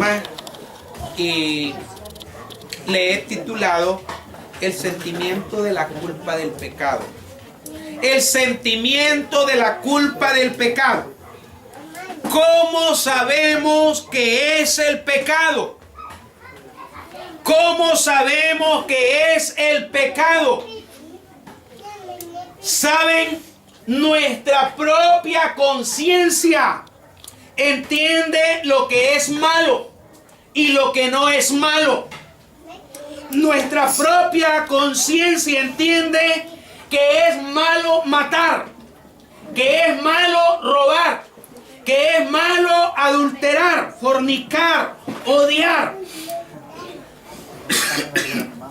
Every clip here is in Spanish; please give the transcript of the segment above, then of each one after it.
programa y le he titulado El sentimiento de la culpa del pecado. El sentimiento de la culpa del pecado. ¿Cómo sabemos qué es el pecado? ¿Cómo sabemos qué es el pecado? ¿Saben? Nuestra propia conciencia entiende lo que es malo y lo que no es malo. Nuestra propia conciencia entiende que es malo matar, que es malo robar, que es malo adulterar, fornicar, odiar,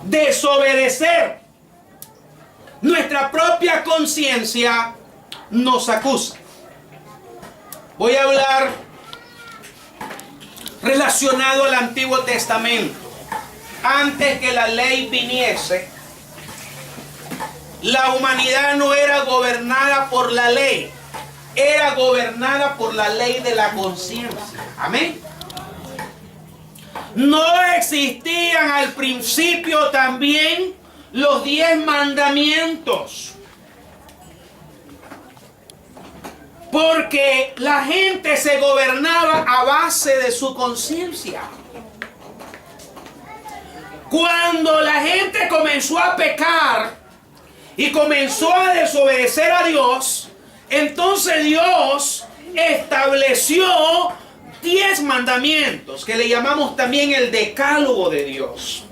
desobedecer. Nuestra propia conciencia nos acusa. Voy a hablar relacionado al Antiguo Testamento. Antes que la ley viniese, la humanidad no era gobernada por la ley, era gobernada por la ley de la conciencia. Amén. No existían al principio también los 10 mandamientos, porque la gente se gobernaba a base de su conciencia. Cuando la gente comenzó a pecar y comenzó a desobedecer a Dios, entonces Dios estableció 10 mandamientos, que le llamamos también el decálogo de Dios.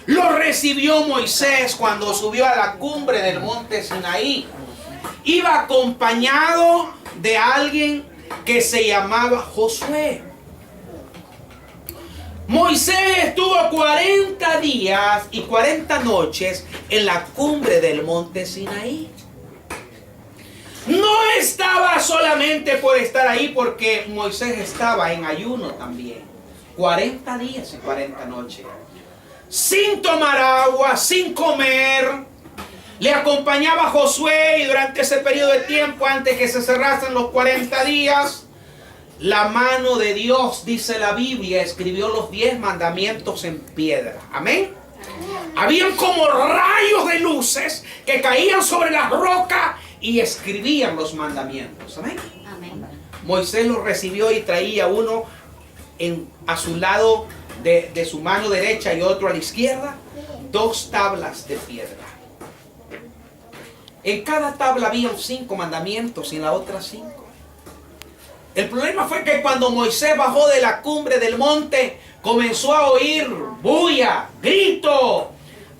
Lo recibió Moisés cuando subió a la cumbre del monte Sinaí. Iba acompañado de alguien que se llamaba Josué. Moisés estuvo 40 días y 40 noches en la cumbre del monte Sinaí. No estaba solamente por estar ahí, porque Moisés estaba en ayuno también. 40 días y 40 noches. Sin tomar agua, sin comer. Le acompañaba Josué, y durante ese periodo de tiempo, antes que se cerrasen los 40 días, la mano de Dios, dice la Biblia, escribió los 10 mandamientos en piedra. Amén. Habían como rayos de luces que caían sobre la roca y escribían los mandamientos. Amén. Amén. Moisés los recibió y traía uno a su lado de su mano derecha y otro a la izquierda, 2 tablas de piedra. En cada tabla había 5 mandamientos y en la otra 5. El problema fue que cuando Moisés bajó de la cumbre del monte, comenzó a oír bulla, grito,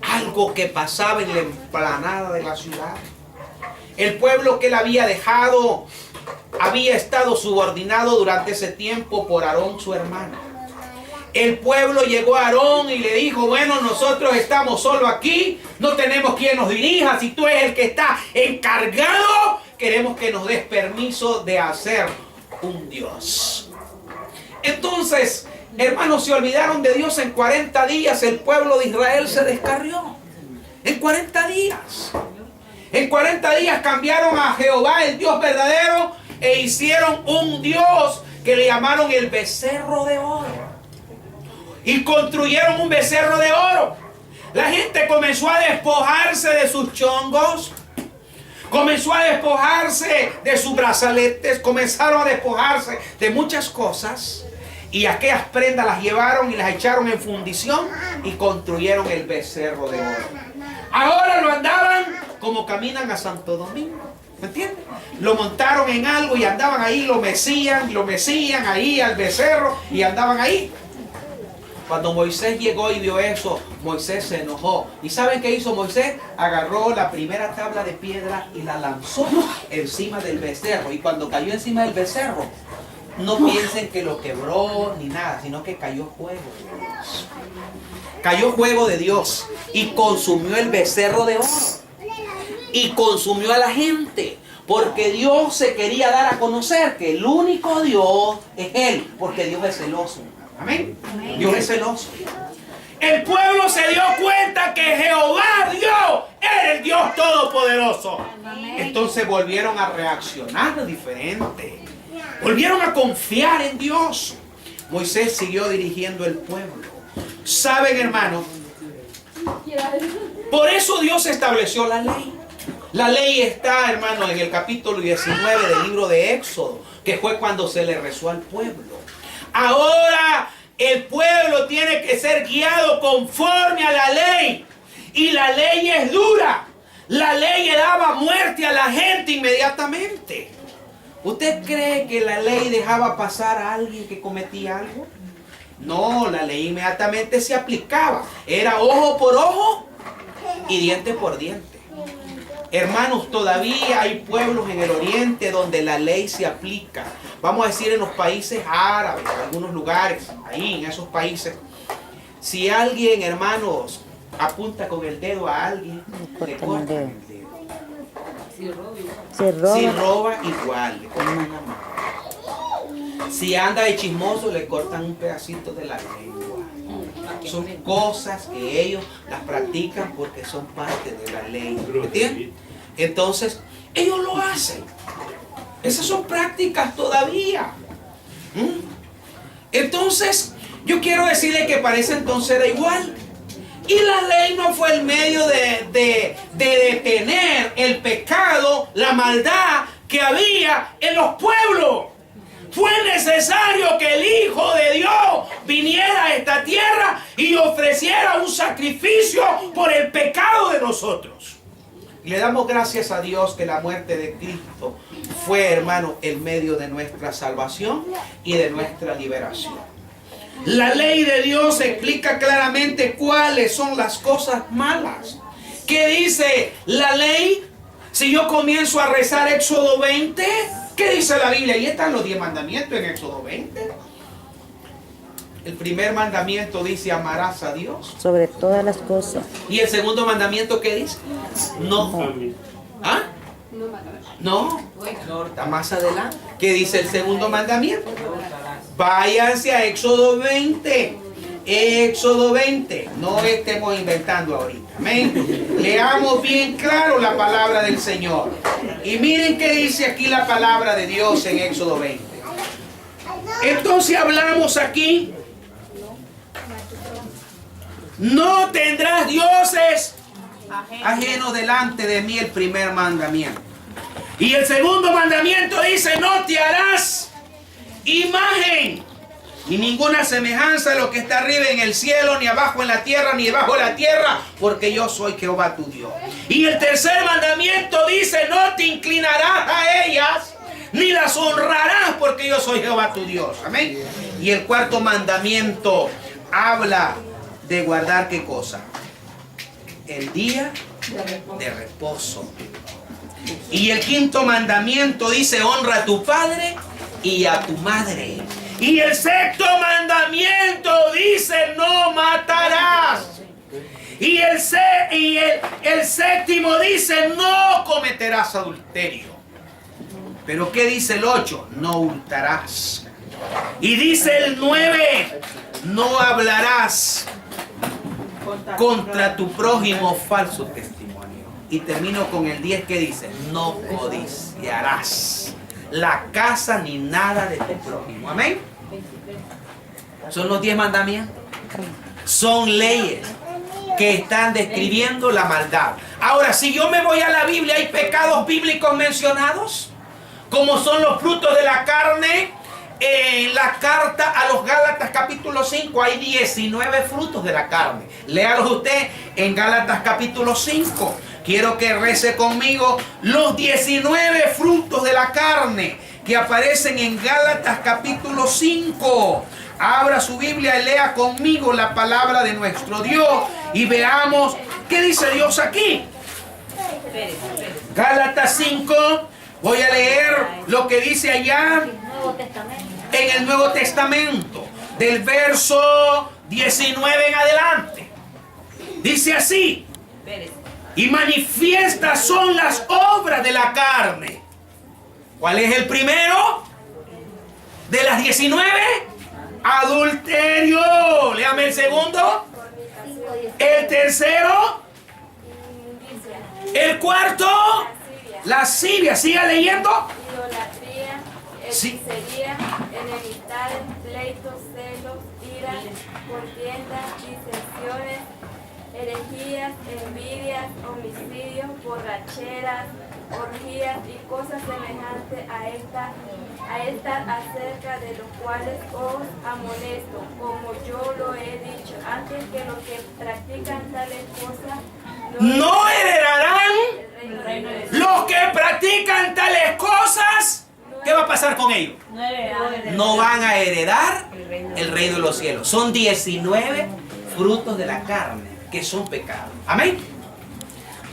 algo que pasaba en la explanada de la ciudad. El pueblo que él había dejado había estado subordinado durante ese tiempo por Aarón, su hermano. El pueblo llegó a Aarón y le dijo: bueno, nosotros estamos solo aquí, no tenemos quien nos dirija. Si tú eres el que está encargado, queremos que nos des permiso de hacer un Dios. Entonces, hermanos, se olvidaron de Dios. En 40 días el pueblo de Israel se descarrió. En 40 días. En 40 días cambiaron a Jehová, el Dios verdadero, e hicieron un Dios que le llamaron el becerro de oro. Y construyeron un becerro de oro. La gente comenzó a despojarse de sus chongos. Comenzó a despojarse de sus brazaletes. Comenzaron a despojarse de muchas cosas. Y aquellas prendas las llevaron y las echaron en fundición y construyeron el becerro de oro. Ahora lo andaban como caminan a Santo Domingo. ¿Me entiendes? Lo montaron en algo y andaban ahí, lo mecían ahí al becerro y andaban ahí. Cuando Moisés llegó y vio eso, Moisés se enojó. ¿Y saben qué hizo Moisés? Agarró la primera tabla de piedra y la lanzó encima del becerro. Y cuando cayó encima del becerro, no piensen que lo quebró ni nada, sino que cayó fuego de Dios. Cayó fuego de Dios y consumió el becerro de oro. Y consumió a la gente. Porque Dios se quería dar a conocer que el único Dios es Él. Porque Dios es celoso. Amén. Amén. Dios es celoso. El pueblo se dio cuenta que Jehová Dios era el Dios todopoderoso. Amén. Entonces volvieron a reaccionar diferente. Volvieron a confiar en Dios. Moisés siguió dirigiendo el pueblo. ¿Saben, hermanos? Por eso Dios estableció la ley. La ley está, hermano, en el capítulo 19 del libro de Éxodo, que fue cuando se le rezó al pueblo. Ahora el pueblo tiene que ser guiado conforme a la ley. Y la ley es dura. La ley daba muerte a la gente inmediatamente. ¿Usted cree que la ley dejaba pasar a alguien que cometía algo? No, la ley inmediatamente se aplicaba. Era ojo por ojo y diente por diente. Hermanos, todavía hay pueblos en el oriente donde la ley se aplica. Vamos a decir en los países árabes, en algunos lugares, ahí en esos países. Si alguien, hermanos, apunta con el dedo a alguien, le cortan el dedo. Si roba, igual, le cortan la mano. Si anda de chismoso, le cortan un pedacito de la lengua. Son cosas que ellos las practican porque son parte de la ley. ¿Entienden? Entonces, ellos lo hacen. Esas son prácticas todavía. Entonces, yo quiero decirle que para ese entonces era igual. Y la ley no fue el medio de detener el pecado, la maldad que había en los pueblos. Fue necesario que el Hijo de Dios viniera a esta tierra y ofreciera un sacrificio por el pecado de nosotros. Y le damos gracias a Dios que la muerte de Cristo fue, hermano, el medio de nuestra salvación y de nuestra liberación. La ley de Dios explica claramente cuáles son las cosas malas. ¿Qué dice la ley? Si yo comienzo a rezar Éxodo 20, ¿qué dice la Biblia? Ahí están los 10 mandamientos en Éxodo 20. El primer mandamiento dice: amarás a Dios sobre todas las cosas. ¿Y el segundo mandamiento qué dice? No. ¿Ah? No. Está más adelante. ¿Qué dice el segundo mandamiento? Váyanse a Éxodo 20. Éxodo 20. No estemos inventando ahorita. Amén. Leamos bien claro la palabra del Señor. Y miren qué dice aquí la palabra de Dios en Éxodo 20. Entonces hablamos aquí: no tendrás dioses ajenos delante de mí, el primer mandamiento. Y el segundo mandamiento dice: no te harás imagen ni ninguna semejanza de lo que está arriba en el cielo, ni abajo en la tierra, ni debajo de la tierra, porque yo soy Jehová tu Dios. Y el tercer mandamiento dice: no te inclinarás a ellas, ni las honrarás, porque yo soy Jehová tu Dios. Amén. Y el cuarto mandamiento habla de guardar ¿qué cosa? El día de reposo. Y el quinto mandamiento dice: honra a tu padre y a tu madre. Y el sexto mandamiento dice: no matarás. Y el séptimo dice: no cometerás adulterio. Pero ¿qué dice el 8? No hurtarás. Y dice el 9: no hablarás contra tu prójimo falso testimonio. Y termino con el 10 que dice: no codiciarás la casa ni nada de tu prójimo. Amén. Son los 10 mandamientos. Son leyes que están describiendo la maldad. Ahora, si yo me voy a la Biblia, ¿hay pecados bíblicos mencionados? Como son los frutos de la carne. En la carta a los Gálatas capítulo 5 hay 19 frutos de la carne. Léalos usted en Gálatas capítulo 5. Quiero que rece conmigo los 19 frutos de la carne que aparecen en Gálatas capítulo 5. Abra su Biblia y lea conmigo la palabra de nuestro Dios y veamos qué dice Dios aquí. Gálatas 5. Voy a leer lo que dice allá en el Nuevo Testamento, del verso 19 en adelante. Dice así: y manifiestas son las obras de la carne. ¿Cuál es el primero de las 19? Adulterio. Léame el segundo. El tercero. El cuarto. Lascivia. Siga leyendo. Idolatría, hechicería, enemistades, pleitos, contiendas, disensiones, herejías, envidias, homicidios, borracheras, orgías y cosas semejantes a estas, acerca de los cuales os amonesto, como yo lo he dicho antes, que los que practican tales cosas no heredarán. el reino de Dios. Los que practican tales cosas, ¿qué va a pasar con ellos? No van a heredar el reino de los cielos. Son 19 frutos de la carne que son pecados. Amén.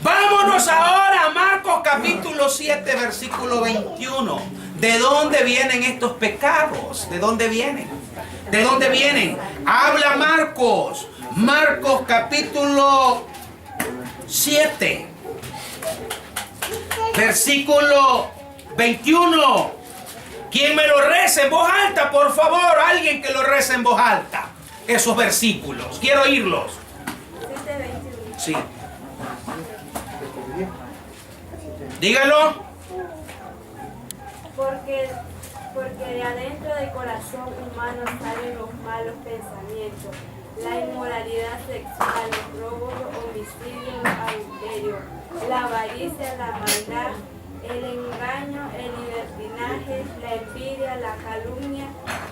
Vámonos ahora a Marcos capítulo 7, versículo 21. ¿De dónde vienen estos pecados? ¿De dónde vienen? ¿De dónde vienen? Habla Marcos. Marcos capítulo 7, versículo 21. ¿Quién me lo reza en voz alta, por favor? Alguien que lo reza en voz alta. Esos versículos. Quiero oírlos. 7:21. Sí. Dígalo. Porque de adentro del corazón humano salen los malos pensamientos, la inmoralidad sexual, los robos, los homicidios, los adulterios, la avaricia, la maldad, el engaño, el libertinaje, la envidia, la calumnia,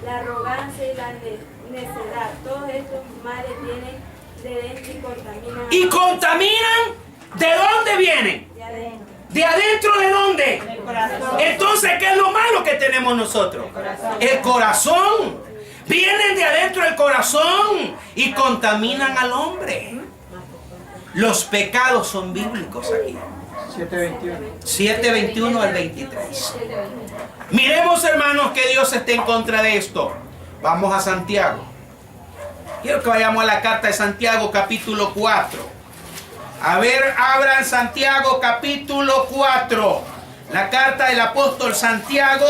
la arrogancia y la necedad. Todos estos males vienen de dentro y contaminan. ¿Y contaminan? ¿De dónde vienen? De adentro. ¿De adentro de dónde? Del corazón. Entonces, ¿qué es lo malo que tenemos nosotros? El corazón. Vienen de adentro del corazón y contaminan al hombre. Los pecados son bíblicos aquí. 7:21 al 23. Miremos, hermanos, que Dios está en contra de esto. Vamos a Santiago. Quiero que vayamos a la carta de Santiago, capítulo 4. A ver, abran Santiago capítulo 4, la carta del apóstol Santiago,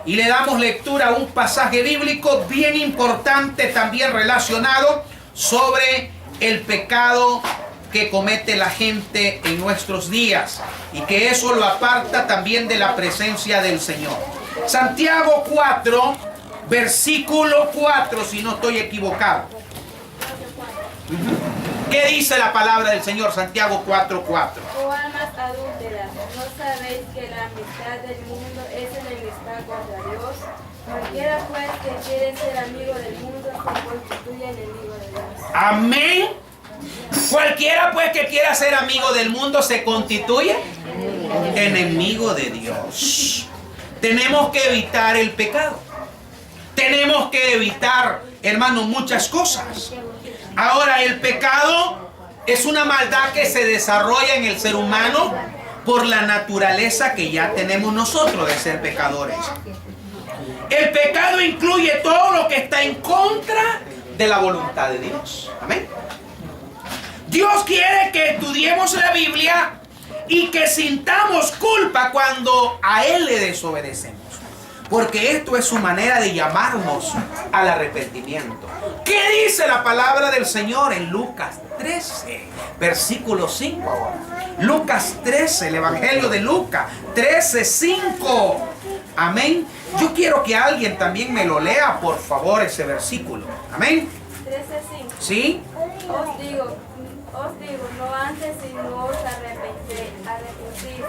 y le damos lectura a un pasaje bíblico bien importante, también relacionado sobre el pecado que comete la gente en nuestros días, y que eso lo aparta también de la presencia del Señor. Santiago 4, versículo 4, si no estoy equivocado. ¿Qué dice la palabra del Señor? Santiago 4:4. Oh almas adúlteras, ¿no sabéis que la amistad del mundo es enemistad contra Dios? Cualquiera pues que quiere ser amigo del mundo se constituye enemigo de Dios. Amén. Cualquiera pues que quiera ser amigo del mundo se constituye enemigo de Dios. Tenemos que evitar el pecado. Tenemos que evitar, hermanos, muchas cosas. Ahora, el pecado es una maldad que se desarrolla en el ser humano por la naturaleza que ya tenemos nosotros de ser pecadores. El pecado incluye todo lo que está en contra de la voluntad de Dios. Amén. Dios quiere que estudiemos la Biblia y que sintamos culpa cuando a Él le desobedecemos. Porque esto es su manera de llamarnos al arrepentimiento. ¿Qué dice la palabra del Señor en Lucas 13, versículo 5 ahora? Lucas 13, el Evangelio de Lucas 13, 5. Amén. Yo quiero que alguien también me lo lea, por favor, ese versículo. Amén. 13:5. ¿Sí? Os digo, no antes si no os arrepentís,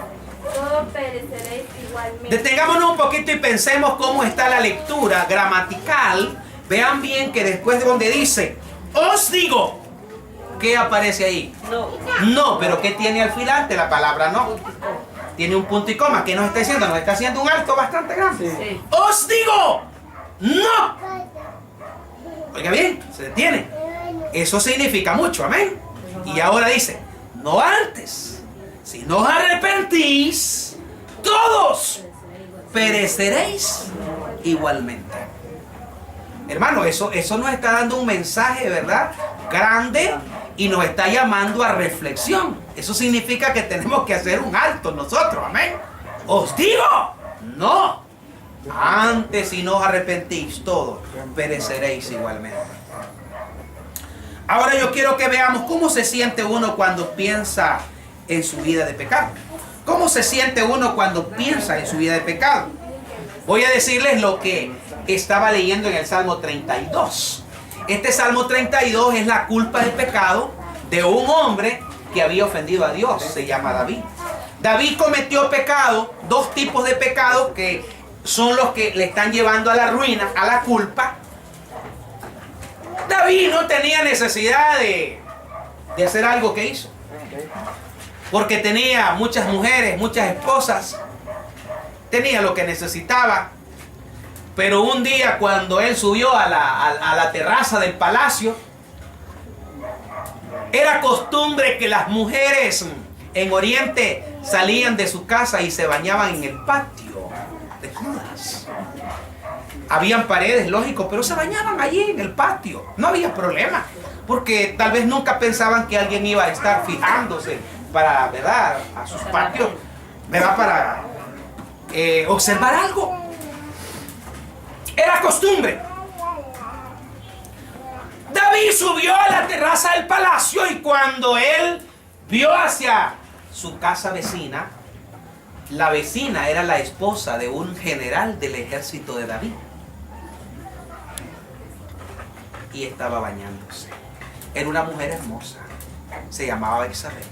todos pereceréis igualmente. Detengámonos un poquito y pensemos cómo está la lectura gramatical. Vean bien que después de donde dice, os digo, ¿qué aparece ahí? No, pero ¿qué tiene al final de la palabra no? Tiene un punto y coma. ¿Qué nos está diciendo? Nos está haciendo un alto bastante grande. Sí. Os digo, no. Oiga bien, se detiene. Eso significa mucho, amén. Y ahora dice, no antes. Si no os arrepentís, todos pereceréis igualmente. Hermano, eso nos está dando un mensaje, ¿verdad? Grande, y nos está llamando a reflexión. Eso significa que tenemos que hacer un alto nosotros, amén. Os digo, no. Antes, si no os arrepentís, todos pereceréis igualmente. Ahora yo quiero que veamos cómo se siente uno cuando piensa en su vida de pecado. ¿Cómo se siente uno cuando piensa en su vida de pecado? Voy a decirles lo que estaba leyendo en el Salmo 32. Este Salmo 32 es la culpa del pecado de un hombre que había ofendido a Dios. Se llama David. David cometió pecado, dos tipos de pecados que son los que le están llevando a la ruina, a la culpa. David no tenía necesidad de hacer algo que hizo, porque tenía muchas mujeres, muchas esposas, tenía lo que necesitaba. Pero un día, cuando él subió a la terraza del palacio, era costumbre que las mujeres en Oriente salían de su casa y se bañaban en el patio desnudas. Habían paredes, lógico, pero se bañaban allí en el patio. No había problema, porque tal vez nunca pensaban que alguien iba a estar fijándose para, ¿verdad?, a sus patios, ¿verdad?, para observar algo. Era costumbre. David subió a la terraza del palacio y cuando él vio hacia su casa vecina, la vecina era la esposa de un general del ejército de David. Y estaba bañándose. Era una mujer hermosa. Se llamaba Betsabé.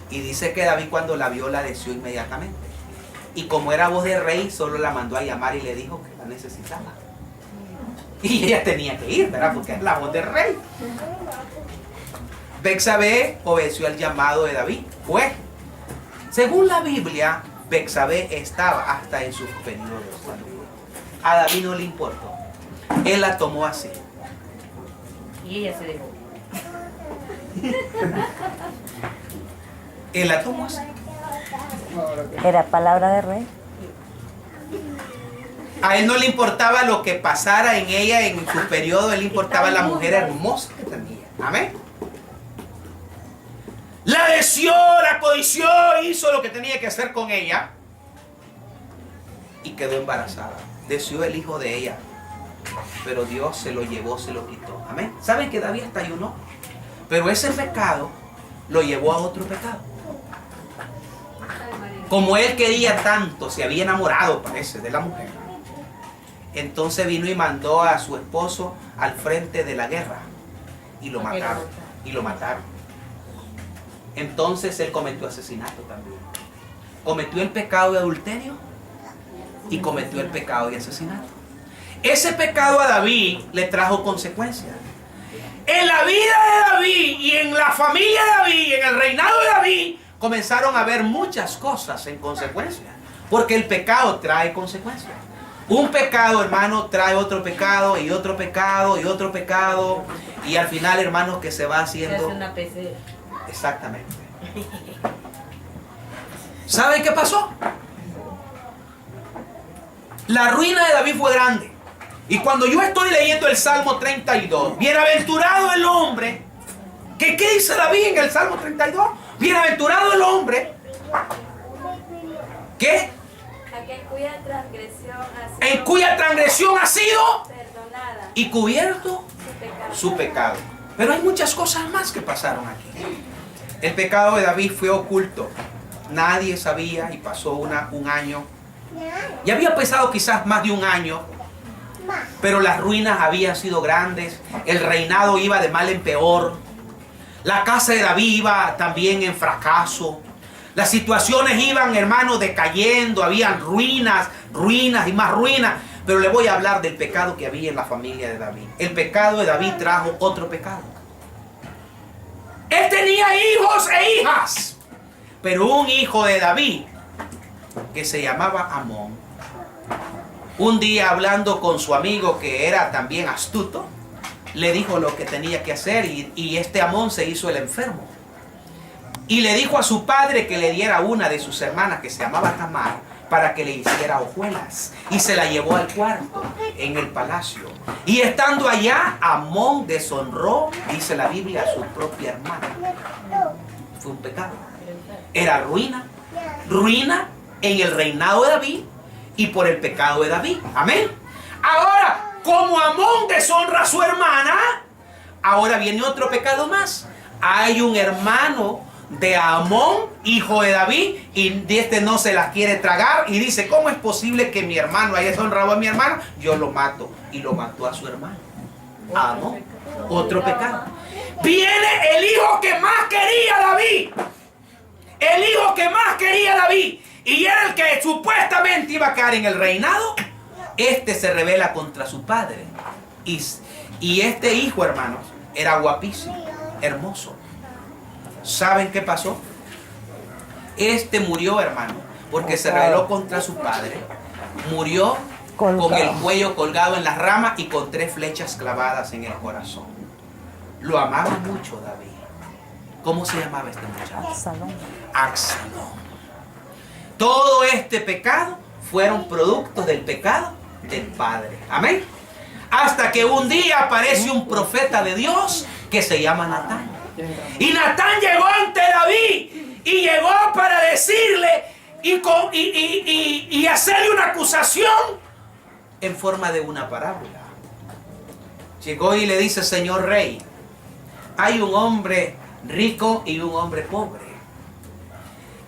Y dice que David, cuando la vio, la deseó inmediatamente. Y como era voz de rey, solo la mandó a llamar y le dijo que la necesitaba. Y ella tenía que ir, ¿verdad?, porque es la voz del rey. Betsabé obedeció al llamado de David. Fue. Según la Biblia, Betsabé estaba hasta en sus periodos. A David no le importó. Él la tomó así. Y ella se dejó. Él la tomó así. Era palabra de rey. A él no le importaba lo que pasara en ella en su periodo, él le importaba la mujer hermosa que tenía. Amén. La deseó, la codició, hizo lo que tenía que hacer con ella y quedó embarazada. Deseó el hijo de ella, pero Dios se lo llevó, se lo quitó. Amén. ¿Saben que David hasta ayunó? Pero ese pecado lo llevó a otro pecado. Como él quería tanto, se había enamorado, parece, de la mujer. Entonces vino y mandó a su esposo al frente de la guerra y lo mataron. Y lo mataron. Entonces él cometió asesinato también. Cometió el pecado de adulterio y cometió el pecado de asesinato. Ese pecado a David le trajo consecuencias. En la vida de David y en la familia de David y en el reinado de David comenzaron a haber muchas cosas en consecuencia. Porque el pecado trae consecuencias. Un pecado, hermano, trae otro pecado y otro pecado y otro pecado. Y al final, hermanos, que se va haciendo... Es una pecera. Exactamente. ¿Saben qué pasó? La ruina de David fue grande. Y cuando yo estoy leyendo el Salmo 32, bienaventurado el hombre. ¿Qué dice David en el Salmo 32? Bienaventurado el hombre. ¿Qué? Aquel cuya transgresión ha sido En cuya transgresión ha sido perdonada, y cubierto su pecado. su pecado. Pero hay muchas cosas más que pasaron aquí. El pecado de David fue oculto. Nadie sabía y pasó un año. Y había pasado quizás más de un año. Pero las ruinas habían sido grandes. El reinado iba de mal en peor. La casa de David iba también en fracaso. Las situaciones iban, hermanos, decayendo. Habían ruinas, ruinas y más ruinas. Pero le voy a hablar del pecado que había en la familia de David. El pecado de David trajo otro pecado. Él tenía hijos e hijas. Pero un hijo de David, que se llamaba Amón, un día hablando con su amigo que era también astuto, le dijo lo que tenía que hacer y este Amón se hizo el enfermo. Y le dijo a su padre que le diera una de sus hermanas que se llamaba Tamar para que le hiciera hojuelas. Y se la llevó al cuarto en el palacio. Y estando allá, Amón deshonró, dice la Biblia, a su propia hermana. Fue un pecado. Era ruina. Ruina en el reinado de David y por el pecado de David. Amén. Ahora, como Amón deshonra a su hermana, ahora viene otro pecado más. Hay un hermano de Amón, hijo de David, y este no se la quiere tragar y dice: ¿cómo es posible que mi hermano haya deshonrado a mi hermano? Yo lo mato. Y lo mató a su hermano, a Amón. Otro pecado. Viene el hijo que más quería David. El hijo que más quería David. Y era el que supuestamente iba a quedar en el reinado. Este se rebela contra su padre. Y este hijo, hermanos, era guapísimo, hermoso. ¿Saben qué pasó? Este murió, hermano, porque se rebeló contra su padre. Murió con el cuello colgado en las ramas y con 3 flechas clavadas en el corazón. Lo amaba mucho David. ¿Cómo se llamaba este muchacho? Absalón. Todo este pecado fueron productos del pecado del padre. Amén. Hasta que un día aparece un profeta de Dios que se llama Natán. Y Natán llegó ante David y llegó para decirle y hacerle una acusación en forma de una parábola. Llegó y le dice: Señor rey, hay un hombre rico y un hombre pobre.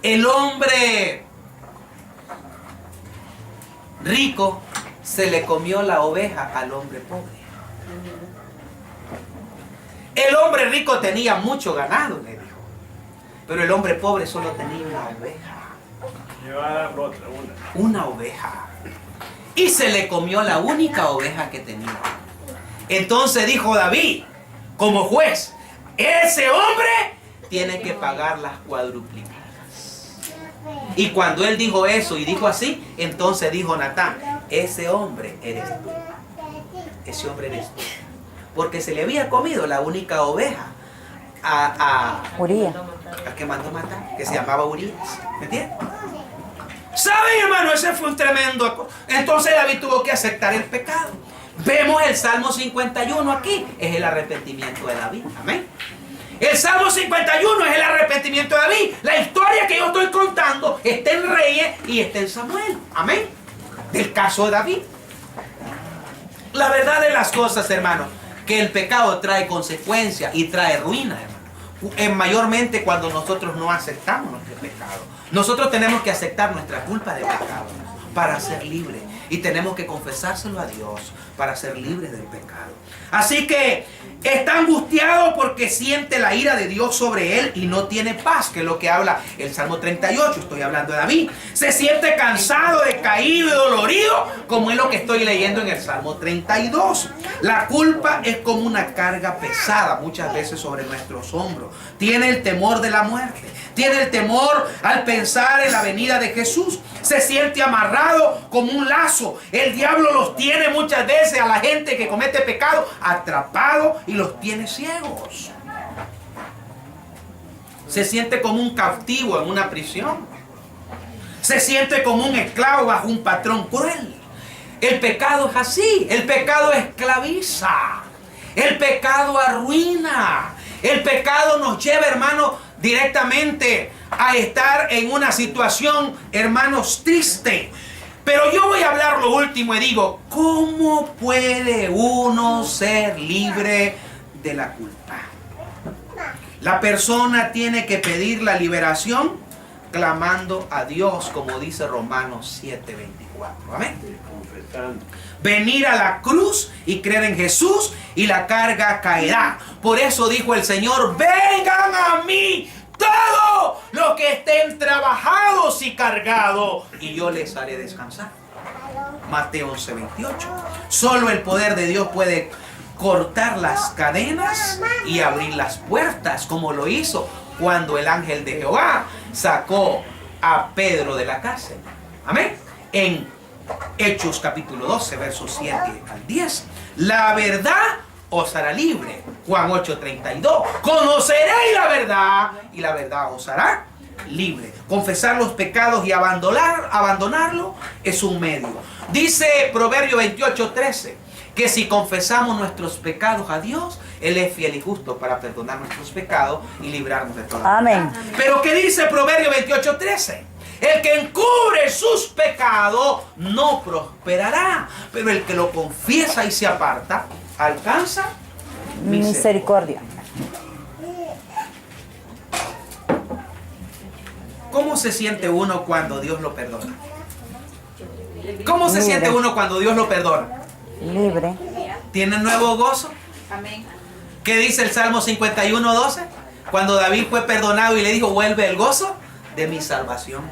El hombre rico se le comió la oveja al hombre pobre. El hombre rico tenía mucho ganado, le dijo, pero el hombre pobre solo tenía una oveja. Una oveja. Y se le comió la única oveja que tenía. Entonces dijo David, como juez, ese hombre tiene que pagar las cuadruplicadas. Y cuando él dijo eso y dijo así, entonces dijo Natán: ese hombre eres tú. Ese hombre eres tú. Porque se le había comido la única oveja a Urías, al que mandó matar, que se llamaba Urías. ¿Me entiendes? ¿Saben, hermano? Ese fue un tremendo. Entonces David tuvo que aceptar el pecado. Vemos el Salmo 51 aquí. Es el arrepentimiento de David. Amén. El Salmo 51 es el arrepentimiento de David. La historia que yo estoy contando está en Reyes y está en Samuel. Amén. Del caso de David. La verdad de las cosas, hermano, que el pecado trae consecuencias y trae ruina, hermano. Mayormente cuando nosotros no aceptamos nuestro pecado. Nosotros tenemos que aceptar nuestra culpa de pecado para ser libres. Y tenemos que confesárselo a Dios para ser libres del pecado. Así que está angustiado porque siente la ira de Dios sobre él y no tiene paz, que es lo que habla el Salmo 38. Estoy hablando de David. Se siente cansado, decaído y dolorido, como es lo que estoy leyendo en el Salmo 32. La culpa es como una carga pesada muchas veces sobre nuestros hombros. Tiene el temor de la muerte. Tiene el temor al pensar en la venida de Jesús. Se siente amarrado como un lazo. El diablo los tiene muchas veces a la gente que comete pecado atrapado y los tiene ciegos. Se siente como un cautivo en una prisión. Se siente como un esclavo bajo un patrón cruel. El pecado es así. El pecado esclaviza. El pecado arruina. El pecado nos lleva, hermano, directamente a estar en una situación, hermanos, triste. Pero yo voy a hablar lo último y digo, ¿cómo puede uno ser libre de la culpa? La persona tiene que pedir la liberación clamando a Dios, como dice Romanos 7:24. Amén. Venir a la cruz y creer en Jesús y la carga caerá. Por eso dijo el Señor: vengan a mí todos los que estén trabajados y cargados y yo les haré descansar. Mateo 11:28. Solo el poder de Dios puede cortar las cadenas y abrir las puertas, como lo hizo cuando el ángel de Jehová sacó a Pedro de la cárcel. Amén. En Hechos capítulo 12, versos 7 al 10. La verdad os hará libre. Juan 8:32. Conoceréis la verdad y la verdad os hará libre. Confesar los pecados y abandonarlo es un medio. Dice Proverbio 28:13 que si confesamos nuestros pecados a Dios, Él es fiel y justo para perdonar nuestros pecados y librarnos de todo. Amén. Pero ¿qué dice Proverbio 28:13? El que encubre sus pecados no prosperará, pero el que lo confiesa y se aparta alcanza misericordia. ¿Cómo se siente uno cuando Dios lo perdona? ¿Cómo se siente uno cuando Dios lo perdona? Libre. ¿Tiene nuevo gozo? Amén. ¿Qué dice el Salmo 51:12? Cuando David fue perdonado y le dijo, vuelve el gozo de mi salvación.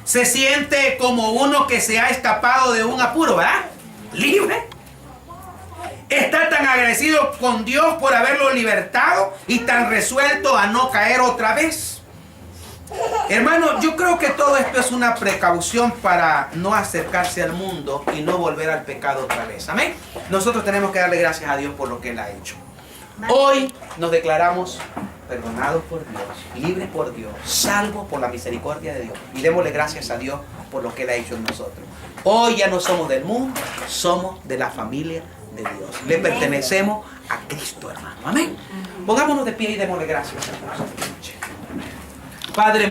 Se siente como uno que se ha escapado de un apuro, ¿verdad? Libre. Está tan agradecido con Dios por haberlo libertado y tan resuelto a no caer otra vez. Hermano, yo creo que todo esto es una precaución para no acercarse al mundo y no volver al pecado otra vez. Amén. Nosotros tenemos que darle gracias a Dios por lo que Él ha hecho. Hoy nos declaramos perdonados por Dios, libres por Dios, salvos por la misericordia de Dios. Y démosle gracias a Dios por lo que Él ha hecho en nosotros. Hoy ya no somos del mundo, somos de la familia de Dios. Le pertenecemos a Cristo, hermano. Amén. Pongámonos de pie y démosle gracias a Dios. Padre.